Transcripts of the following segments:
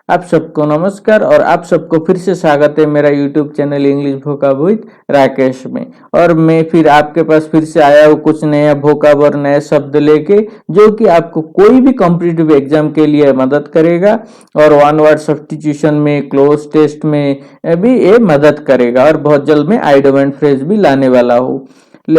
आप सबको नमस्कार और आप सबको फिर से स्वागत है मेरा YouTube channel English vocab with Rakesh में। और मैं फिर आपके पास फिर से आया हूँ कुछ नया वोकैब और नए शब्द लेके, जो कि आपको कोई भी कॉम्पिटिटिव एग्जाम के लिए मदद करेगा और वन वर्ड सब्स्टिट्यूशन में, क्लोज टेस्ट में भी ये मदद करेगा। और बहुत जल्द मैं आइडियम एंड फ्रेज भी लाने वाला हूँ।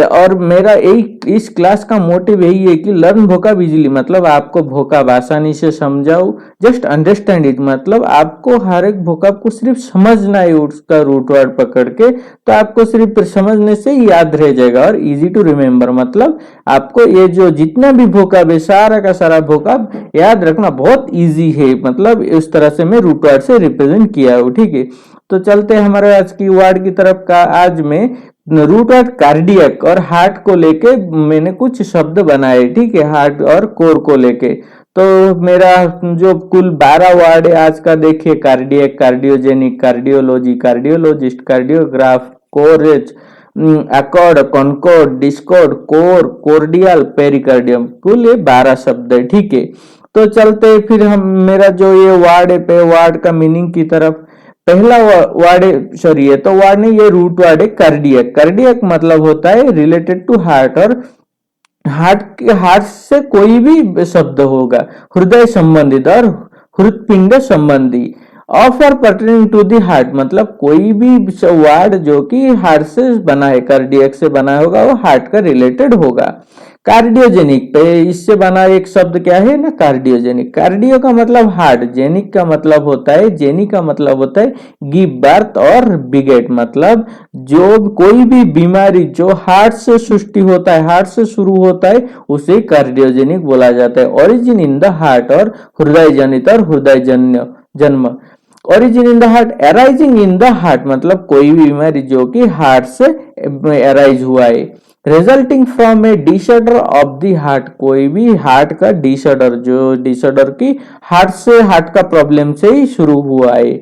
और मेरा यही इस क्लास का मोटिव यही है कि लर्न वोकैब इजीली, मतलब आपको वोकैब आसानी से समझाऊं। जस्ट अंडरस्टैंड इट, मतलब आपको हर एक वोकैब को सिर्फ समझना है, उसका रूट वर्ड पकड़ के, तो आपको सिर्फ समझने से ही याद रह जाएगा। और इजी टू रिमेम्बर, मतलब आपको ये जो जितना भी वोकैब है सारा का सारा वोकैब याद रखना बहुत इजी है। मतलब इस तरह से मैं रूट वर्ड से रिप्रेजेंट किया हूँ। ठीक है, तो चलते हैं हमारे आज की वर्ड की तरफ। का आज में रूट वर्ड कार्डियक और हार्ट को लेके मैंने कुछ शब्द बनाए। ठीक है, हार्ट और कोर को लेके। तो मेरा जो कुल 12 वर्ड है आज का, देखिए cardiac, cardiogenic, cardiology, cardiologist, cardiograph, courage, accord, concord, discord, core, cordial, pericardium, कुल ये 12 शब्द है। ठीक है, तो चलते फिर हम मेरा जो ये वर्ड है पे वर्ड का मीनिंग की तरफ। पहला वर्ड है, सॉरी ये तो वर्ड नहीं, ये रूट वर्ड है कार्डियक। कार्डियक मतलब होता है रिलेटेड टू हार्ट, और हार्ट से कोई भी शब्द होगा, हृदय संबंधित और हृदपिंड संबंधी। ऑफ और पर्टेनिंग टू दी हार्ट, मतलब कोई भी वर्ड जो कि हार्ट से बना है, कार्डियक से बना होगा, वो हार्ट का रिलेटेड होगा। कार्डियोजेनिक पे इससे बना एक शब्द क्या है ना, कार्डियोजेनिक। कार्डियो का मतलब हार्ट, जेनिक का मतलब होता है, जेनिक का मतलब होता है गिव बर्थ और बिगेट, मतलब जो कोई भी बीमारी जो हार्ट से सृष्टि होता है, हार्ट से शुरू होता है, उसे कार्डियोजेनिक बोला जाता है। ओरिजिन इन द हार्ट, और हृदय जनित और हृदय जन्य जन्म। Origin in the heart, arising in the heart, मतलब कोई भी बीमारी जो कि हार्ट से अराइज हुआ है। Resulting from A disorder of the heart, कोई भी हार्ट का डिसऑर्डर, जो डिसऑर्डर की हार्ट का प्रॉब्लम से ही शुरू हुआ है।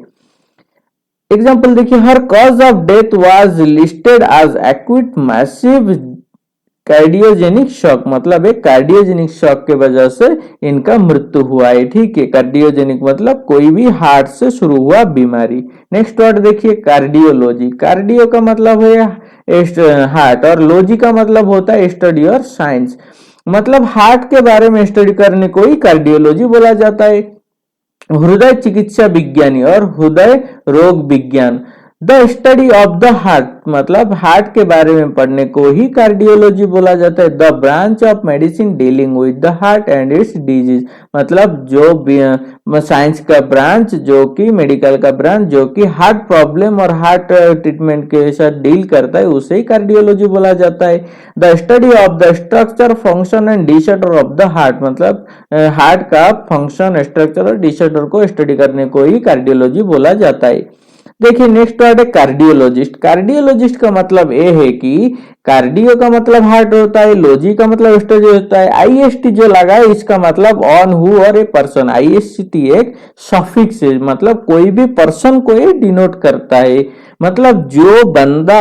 एग्जाम्पल देखिए, her cause of death was listed as acute massive cardiogenic shock, मतलब एक कार्डियोजेनिक शॉक के वजह से इनका मृत्यु हुआ है। ठीक है, कार्डियोजेनिक मतलब कोई भी हार्ट से शुरू हुआ बीमारी। नेक्स्ट वर्ड देखिए, कार्डियोलॉजी। कार्डियो का मतलब है हार्ट, और लॉजी का मतलब होता है स्टडी और साइंस, मतलब हार्ट के बारे में स्टडी करने को ही कार्डियोलॉजी बोला जाता है। हृदय चिकित्सा विज्ञानी और हृदय रोग विज्ञान। The study of the heart, मतलब हार्ट के बारे में पढ़ने को ही कार्डियोलॉजी बोला जाता है। The branch of medicine dealing with the heart and it's disease, मतलब जो साइंस का ब्रांच, जो कि मेडिकल का ब्रांच जो कि हार्ट प्रॉब्लम और हार्ट ट्रीटमेंट के साथ डील करता है, उसे ही कार्डियोलॉजी बोला जाता है। The study of the structure, function and disorder of the heart, मतलब हार्ट का फंक्शन, स्ट्रक्चर और डिसऑर्डर को स्टडी करने को ही कार्डियोलॉजी बोला जाता है। देखिए नेक्स्ट वर्ड है कार्डियोलॉजिस्ट। कार्डियोलॉजिस्ट का मतलब ये है कि कार्डियो का मतलब हार्ट होता है, लॉजी का मतलब स्टडी होता है, आईएसटी जो लगा है इसका मतलब ऑन, हु और ए पर्सन। आईएसटी एक सफिक्स है, मतलब कोई भी पर्सन को ये डिनोट करता है, मतलब जो बंदा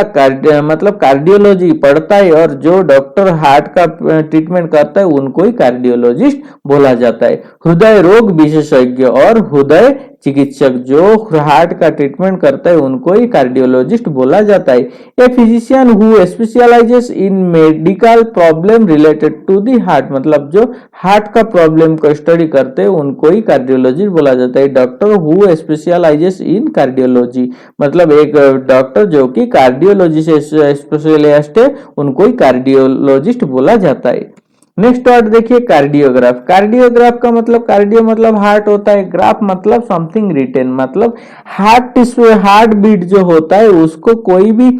मतलब कार्डियोलॉजी पढ़ता है और जो डॉक्टर हार्ट का ट्रीटमेंट करता है, उनको ही कार्डियोलॉजिस्ट बोला जाता है। हृदय रोग विशेषज्ञ और हृदय चिकित्सक जो हार्ट का ट्रीटमेंट करता है, उनको ही कार्डियोलॉजिस्ट बोला जाता है। A physician who specialises in medical problem related to the heart, मतलब जो हार्ट का प्रॉब्लम को स्टडी करते हैं, उनको ही कार्डियोलॉजिस्ट बोला जाता है। Doctor who specialises in cardiology, मतलब एक डॉक्टर जो कि कार्डियोलॉजी से स्पेशलिस्ट है, उनको ही कार्डियोलॉजिस्ट बोला जाता है। नेक्स्ट वर्ड देखिए, कार्डियोग्राफ। कार्डियोग्राफ का मतलब, कार्डियो मतलब हार्ट होता है, ग्राफ मतलब समथिंग रिटेन, मतलब हार्ट टिश्यू, हार्ट बीट जो होता है उसको कोई भी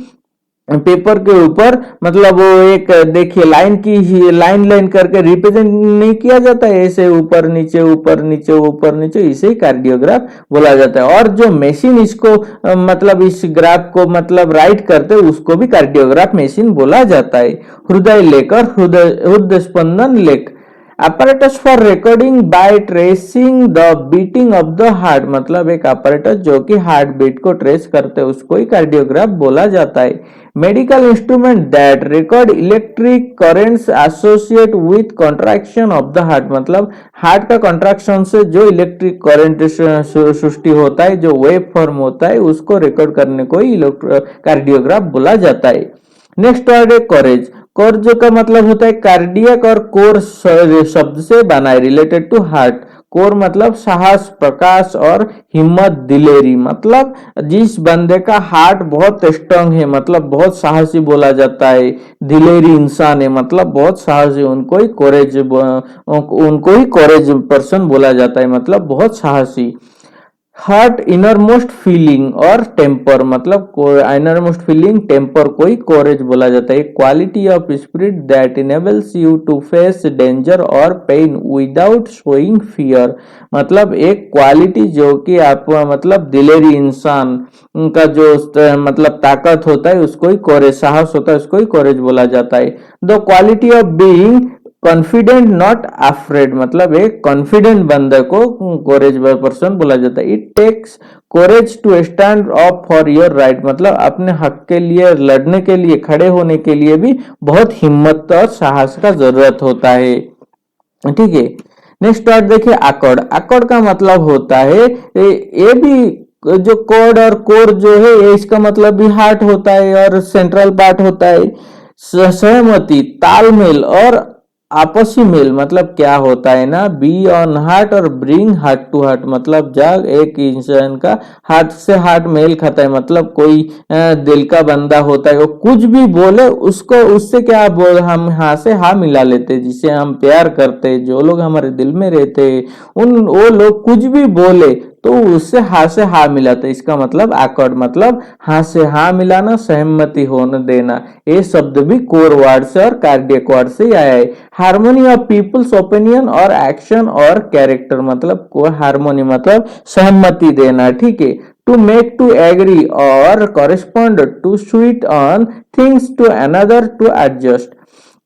पेपर के ऊपर, मतलब वो एक देखिए लाइन की लाइन लाइन करके रिप्रेजेंट नहीं किया जाता है, ऐसे ऊपर नीचे ऊपर नीचे ऊपर नीचे, इसे ही कार्डियोग्राफ बोला जाता है। और जो मशीन इसको मतलब इस ग्राफ को मतलब राइट करते हैं, उसको भी कार्डियोग्राफ मशीन बोला जाता है। हृदय लेख और हृदय स्पंदन लेख, apparatus for recording by tracing the beating of the heart, मतलब एक apparatus जो कि हार्ट बीट को ट्रेस करते हैं, उसको ही कार्डियोग्राफ बोला जाता है। Medical instrument that record electric currents associate with contraction of the heart, मतलब हार्ट का कॉन्ट्रैक्शन से जो इलेक्ट्रिक करंट सृष्टि होता है, जो वेव फॉर्म होता है, उसको रिकॉर्ड करने को ही कार्डियोग्राफ बोला जाता है। नेक्स्ट वर्ड है कोरेज। कोर का मतलब होता है कार्डियक और कोर शब्द से बना है, रिलेटेड टू हार्ट। कोर मतलब साहस, प्रकाश और हिम्मत, दिलेरी, मतलब जिस बंदे का हार्ट बहुत स्ट्रांग है, मतलब बहुत साहसी बोला जाता है। दिलेरी इंसान है, मतलब बहुत साहसी, उनको ही कोरेज पर्सन बोला जाता है, मतलब बहुत साहसी। हार्ट इनर मोस्ट फीलिंग और टेम्पर, मतलब इनर मोस्ट फीलिंग, टेम्पर को ही कोरेज बोला जाता है। Quality of spirit that enables you to face danger और पेन विदाउट शोइंग फियर, मतलब एक क्वालिटी जो कि आप मतलब दिलेरी इंसान का जो मतलब ताकत होता है उसको ही कोरेज, साहस होता है उसको ही कोरेज बोला जाता है। The quality of being confident not afraid, मतलब एक कॉन्फिडेंट बंदे को कोरेज पर्सन बोला जाता है। It takes courage to stand up for your right, मतलब अपने हक के लिए लड़ने के लिए, खड़े होने के लिए भी बहुत हिम्मत और साहस का जरूरत होता है। ठीक है, नेक्स्ट वर्ड देखिए अकॉर्ड। अकॉर्ड का मतलब होता है ये भी जो कॉर्ड और कोर जो है ये इसका मतलब भी हार्ट होता है और सेंट्रल पार्ट होता है। सहमति, तालमेल और आपसी मेल, मतलब क्या होता है ना, बी ऑन हार्ट और ब्रिंग हार्ट टू हार्ट, मतलब जब एक इंसान का हार्ट से हार्ट मेल खाता है, मतलब कोई दिल का बंदा होता है, वो कुछ भी बोले उसको उससे क्या बोल, हम हाँ से हाँ मिला लेते, जिसे हम प्यार करते, जो लोग हमारे दिल में रहते, उन वो लोग कुछ भी बोले तो उससे हाँ से हाँ मिलाते, इसका मतलब अकॉर्ड, मतलब हाँ से हाँ मिलाना, सहमति होने देना। ये शब्द भी कोर वर्ड से और कार्डियक वर्ड से आया है। हार्मोनी ऑफ पीपल्स ओपिनियन और एक्शन और कैरेक्टर, मतलब को हार्मोनी मतलब सहमति देना, ठीक है। टू मेक, टू एग्री और correspond, to suit one things to another, to adjust.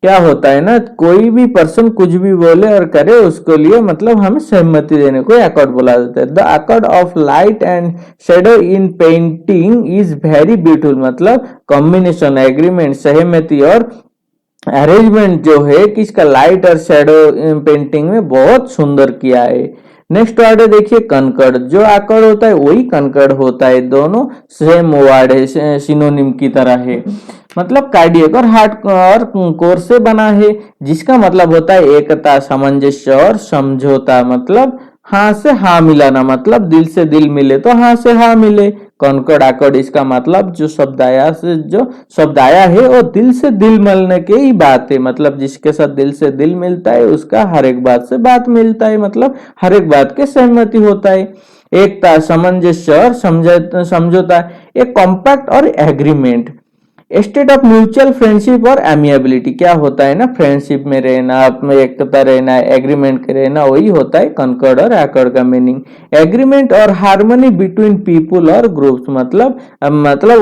क्या होता है ना, कोई भी पर्सन कुछ भी बोले और करे उसको लिए मतलब हमें सहमति देने को अकॉर्ड बोला जाता है। The accord of light and shadow in painting is very beautiful, मतलब कॉम्बिनेशन, एग्रीमेंट, सहमति और अरेंजमेंट जो है कि इसका लाइट और शेडो पेंटिंग में बहुत सुंदर किया है। नेक्स्ट वर्ड है देखिए कंकड़। जो आकड़ होता है वही कंकड़ होता है, दोनों सेम वर्ड है, सिनोनिम की तरह है। मतलब कार्डियक और हार्ट और कोर से बना है, जिसका मतलब होता है एकता, सामंजस्य और समझौता, मतलब हाँ से हाँ मिलाना, मतलब दिल से दिल मिले तो हाँ से हाँ मिले। कॉन्कॉर्ड अकॉर्ड, इसका मतलब जो शब्द आया है वो दिल से दिल मिलने की ही बात है, मतलब जिसके साथ दिल से दिल मिलता है उसका हर एक बात से बात मिलता है, मतलब हर एक बात के सहमति होता है। एकता, सामंजस्य और समझौता, एक कॉम्पैक्ट और agreement. State of mutual friendship और एमिएबिलिटी, क्या होता है ना, फ्रेंडशिप में रहना, आप में एकता रहना, एग्रीमेंट के रहना, वही होता है कंकर्ड और एकर्ड का मीनिंग। एग्रीमेंट और हार्मनी बिटवीन पीपुल और ग्रुप्स, मतलब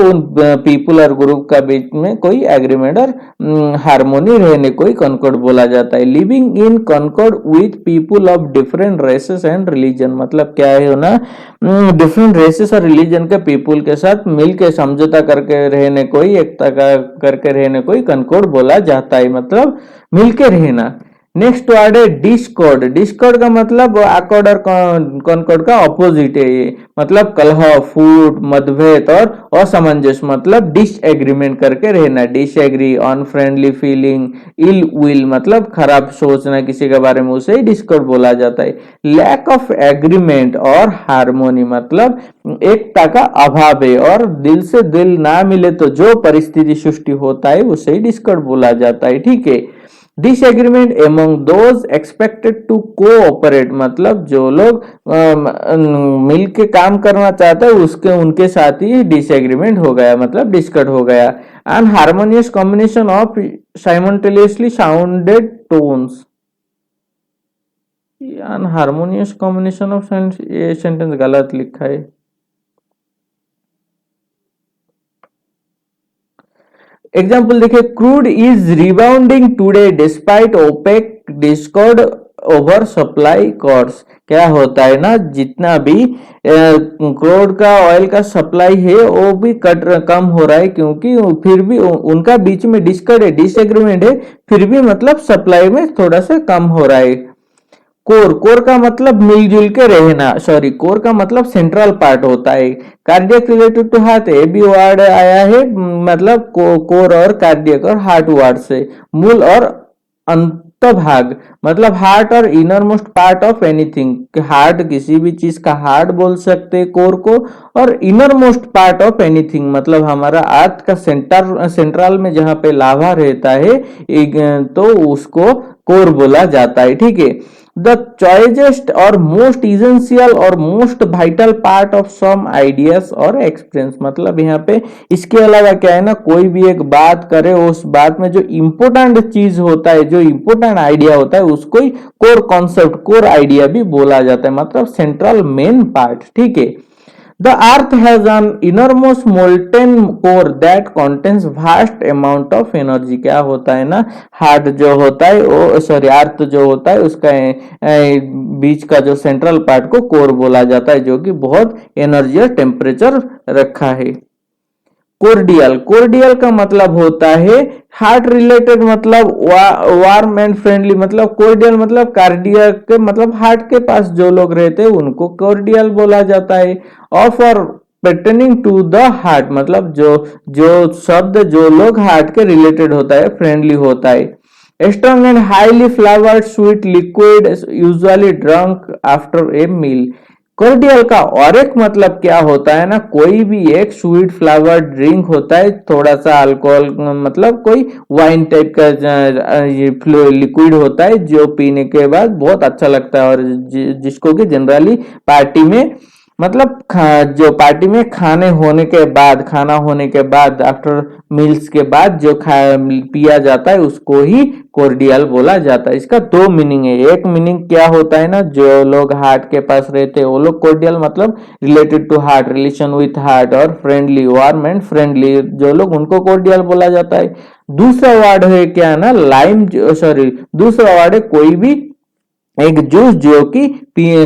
उन पीपुल और ग्रुप का बीच में कोई एग्रीमेंट और हार्मोनी रहने को ही कंकर्ड बोला जाता है। Living in concord with people of different races and religion, मतलब क्या है ना, डिफरेंट रेसेस और रिलीजन के पीपुल के साथ मिलके समझौता करके रहने को ही, एकता का करके रहने को ही कंकॉर्ड बोला जाता है, मतलब मिलके रहना। नेक्स्ट वर्ड है डिस्कॉर्ड। डिस्कॉर्ड का मतलब अकॉर्ड और कॉन्कॉर्ड का ऑपोजिट है ये, मतलब कलह, फूट, मतभेद और असमंजस, मतलब डिस एग्रीमेंट करके रहना, disagree, unfriendly feeling, ill will, मतलब खराब सोचना किसी के बारे में, उसे ही डिस्कॉर्ड बोला जाता है। लैक ऑफ एग्रीमेंट और हार्मोनी, मतलब एकता का अभाव है और दिल से दिल ना मिले तो जो परिस्थिति सृष्टि होता है उसे ही डिस्कॉर्ड बोला जाता है, ठीक है। Disagreement among those expected to cooperate, मतलब जो लोग मिलके काम करना चाहते हैं उसके उनके साथ ही डिसएग्रीमेंट हो गया, मतलब डिस्कॉर्ड हो गया। Unharmonious combination of simultaneously sounded tones, unharmonious combination of, ये सेंटेंस गलत लिखा है। एग्जाम्पल देखिए, crude is rebounding today despite OPEC discord over supply cost. क्या होता है ना, जितना भी क्रूड का ऑयल का सप्लाई है वो भी कम हो रहा है, क्योंकि फिर भी उनका बीच में डिसएग्रीमेंट है, फिर भी मतलब सप्लाई में थोड़ा सा कम हो रहा है। कोर कोर का मतलब मिलजुल के रहना, सॉरी कोर का मतलब सेंट्रल पार्ट होता है। कार्डियक रिलेटेड टू हार्ट, ये भी वर्ड आया है, मतलब कोर और कार्डियक और हार्ट वर्ड से। मूल और अंतभाग, मतलब हार्ट और inner most part of anything. Heart, किसी भी चीज का हार्ट बोल सकते हैं कोर को, और inner most part of anything मतलब हमारा अर्थ का सेंट्रल में जहां पे लावा रहता है, तो उसको कोर बोला जाता है। ठीक है। द चॉइजेस्ट और मोस्ट इसेंशियल और most vital part of some ideas और एक्सपीरियंस, मतलब यहाँ पे इसके अलावा क्या है ना, कोई भी एक बात करे, उस बात में जो इंपोर्टेंट चीज होता है, जो इंपोर्टेंट आइडिया होता है, उसको ही कोर कॉन्सेप्ट, कोर आइडिया भी बोला जाता है, मतलब सेंट्रल मेन पार्ट। ठीक है। The earth has an innermost molten core that contains vast amount of energy। क्या होता है ना, हार्ट जो होता है वो, सॉरी अर्थ जो होता है उसका बीच का जो सेंट्रल पार्ट को कोर बोला जाता है, जो कि बहुत एनर्जी और टेम्परेचर रखा है। कोर्डियल, कोर्डियल का मतलब होता है हार्ट रिलेटेड, मतलब वार्म एंड फ्रेंडली। मतलब कोर्डियल मतलब कार्डियक के, मतलब हार्ट के पास जो लोग रहते हैं उनको कोर्डियल बोला जाता है। ऑफ और pertaining टू द हार्ट, मतलब जो जो शब्द जो लोग हार्ट के रिलेटेड होता है, फ्रेंडली होता है। Strong and highly flavoured sweet liquid usually drunk after a meal. Cordial का और एक मतलब क्या होता है ना, कोई भी एक स्वीट फ्लेवर ड्रिंक होता है, थोड़ा सा अल्कोहल, मतलब कोई वाइन टाइप का ये लिक्विड होता है, जो पीने के बाद बहुत अच्छा लगता है, और जिसको कि जनरली पार्टी में, मतलब जो पार्टी में खाना होने के बाद आफ्टर मील्स के बाद जो पिया जाता है, उसको ही कोर्डियल बोला जाता है। इसका दो मीनिंग है। एक मीनिंग क्या होता है ना, जो लोग हार्ट के पास रहते हैं वो लोग कोर्डियल, मतलब related to heart, relation with heart, और फ्रेंडली, वार्म एंड फ्रेंडली जो लोग, उनको कोर्डियल बोला जाता है। दूसरा वर्ड है क्या ना, लाइम, सॉरी दूसरा वर्ड है कोई भी एक जूस जो कि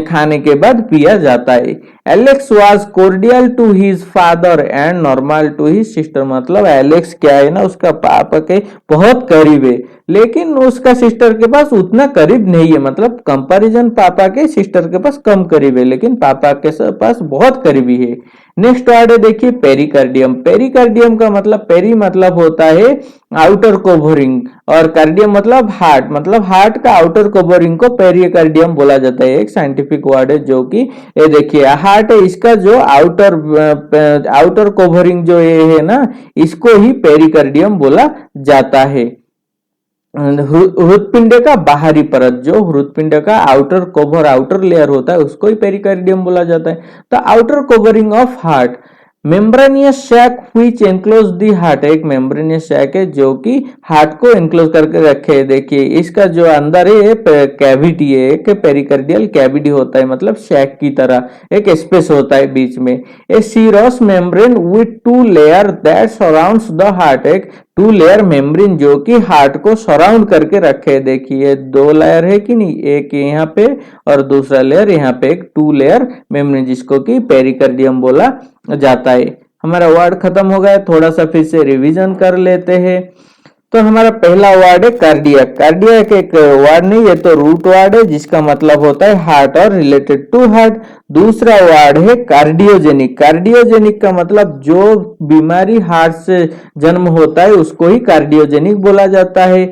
खाने के बाद पिया जाता है। Alex was cordial to his father and normal to his sister, मतलब एलेक्स क्या है ना, उसका पापा के बहुत करीब है, लेकिन उसका सिस्टर के पास उतना करीब नहीं है, मतलब कंपैरिजन पापा के सिस्टर के पास कम करीब है, लेकिन पापा के पास बहुत करीबी है। नेक्स्ट वर्ड है देखिए पेरिकार्डियम। पेरिकार्डियम का मतलब, पेरी मतलब होता है आउटर कवरिंग, और कार्डियम मतलब हार्ट का आउटर कवरिंग को पेरिकार्डियम बोला जाता है। एक साइंटिफिक वर्ड है जो कि ये देखिए हार्ट है, इसका जो आउटर कवरिंग जो ये है ना, इसको ही पेरिकार्डियम बोला जाता है। हृदपिंड का बाहरी परत, जो हृदपिंड का आउटर कवर, आउटर लेयर होता है, उसको ही पेरिकार्डियम बोला जाता है। तो outer covering of heart, membranous sac which enclose the heart, एक मेम्ब्रेनियस सैक है जो कि हार्ट को एनक्लोज करके रखे है। देखिए इसका जो अंदर है कैविटी है, एक पेरिकार्डियल कैविटी होता है, मतलब सैक की तरह एक स्पेस होता है बीच में। A serous membrane with two layer that surrounds the heart, एक टू लेयर मेम्ब्रेन जो कि हार्ट को सराउंड करके रखे। देखिए दो लेयर है कि नहीं, एक यहाँ पे और दूसरा लेयर यहाँ पे, एक टू लेयर मेम्ब्रेन जिसको कि पेरिकार्डियम बोला जाता है। हमारा वर्ड खत्म हो गया, थोड़ा सा फिर से रिवीजन कर लेते हैं। तो हमारा पहला वर्ड है कार्डियक। कार्डियक एक वर्ड नहीं, ये तो रूट वर्ड है जिसका मतलब होता है हार्ट और रिलेटेड टू हार्ट। दूसरा वर्ड है कार्डियोजेनिक। कार्डियोजेनिक का मतलब जो बीमारी हार्ट से जन्म होता है उसको ही कार्डियोजेनिक बोला जाता है।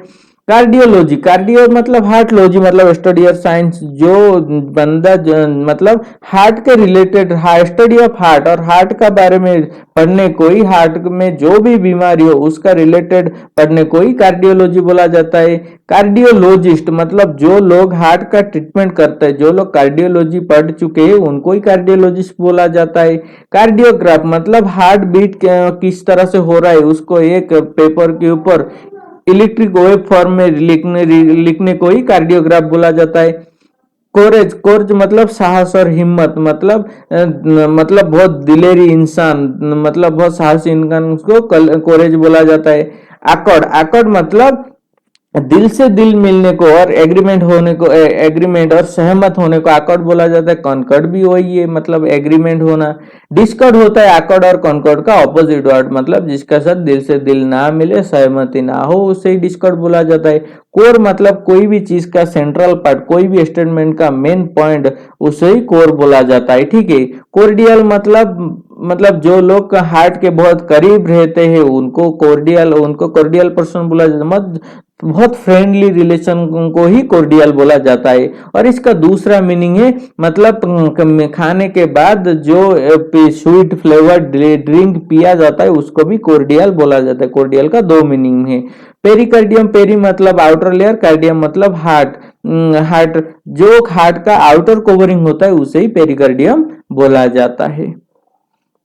कार्डियोलॉजी, कार्डियो मतलब हार्ट, लॉजी मतलब स्टडी और साइंस, जो बंदा मतलब हार्ट के रिलेटेड, स्टडी ऑफ हार्ट, और हार्ट का बारे में पढ़ने को ही, हार्ट में जो भी बीमारी हो उसका रिलेटेड पढ़ने को ही कार्डियोलॉजी बोला जाता है। कार्डियोलॉजिस्ट मतलब जो लोग हार्ट का ट्रीटमेंट करते हैं, जो लोग कार्डियोलॉजी पढ़ चुके हैं उनको ही कार्डियोलॉजिस्ट बोला जाता है। कार्डियोग्राफ मतलब हार्ट बीट किस तरह से हो रहा है उसको एक पेपर के ऊपर इलेक्ट्रिक वेव फॉर्म में लिखने को ही कार्डियोग्राफ बोला जाता है। कोरेज, कोर्ज मतलब साहस और हिम्मत, मतलब बहुत दिलेरी इंसान, मतलब बहुत साहसी इंसान को कोरेज बोला जाता है। आकड़, आकड़ मतलब दिल से दिल मिलने को और एग्रीमेंट होने को, एग्रीमेंट और सहमत होने को अकॉर्ड बोला जाता है। कॉन्कॉर्ड भी वही है, मतलब एग्रीमेंट होना। डिस्कॉर्ड होता है अकॉर्ड और कॉन्कॉर्ड का ऑपोजिट वर्ड, मतलब जिसका साथ दिल से दिल ना मिले, सहमति ना हो, उसे ही डिस्कॉर्ड बोला जाता है। कोर मतलब कोई भी चीज का सेंट्रल पार्ट, कोई भी स्टेटमेंट का मेन पॉइंट, उसे ही कोर बोला जाता है। ठीक है। कोर्डियल मतलब जो लोग हार्ट के बहुत करीब रहते हैं उनको कोर्डियल पर्सन बोला जाता है। बहुत फ्रेंडली रिलेशन को ही कोर्डियल बोला जाता है। और इसका दूसरा मीनिंग है, मतलब खाने के बाद जो स्वीट फ्लेवर्ड ड्रिंक पिया जाता है उसको भी कोर्डियल बोला जाता है। कोर्डियल का दो मीनिंग है। पेरिकार्डियम, पेरी मतलब आउटर लेयर, कार्डियम मतलब हार्ट। हार्ट, जो हार्ट का आउटर कवरिंग होता है उसे ही पेरिकार्डियम बोला जाता है।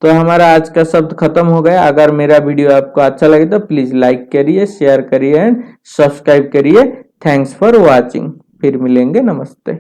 तो हमारा आज का शब्द खत्म हो गया। अगर मेरा वीडियो आपको अच्छा लगे तो प्लीज लाइक करिए, शेयर करिए एंड सब्सक्राइब करिए। Thanks for watching. फिर मिलेंगे। नमस्ते।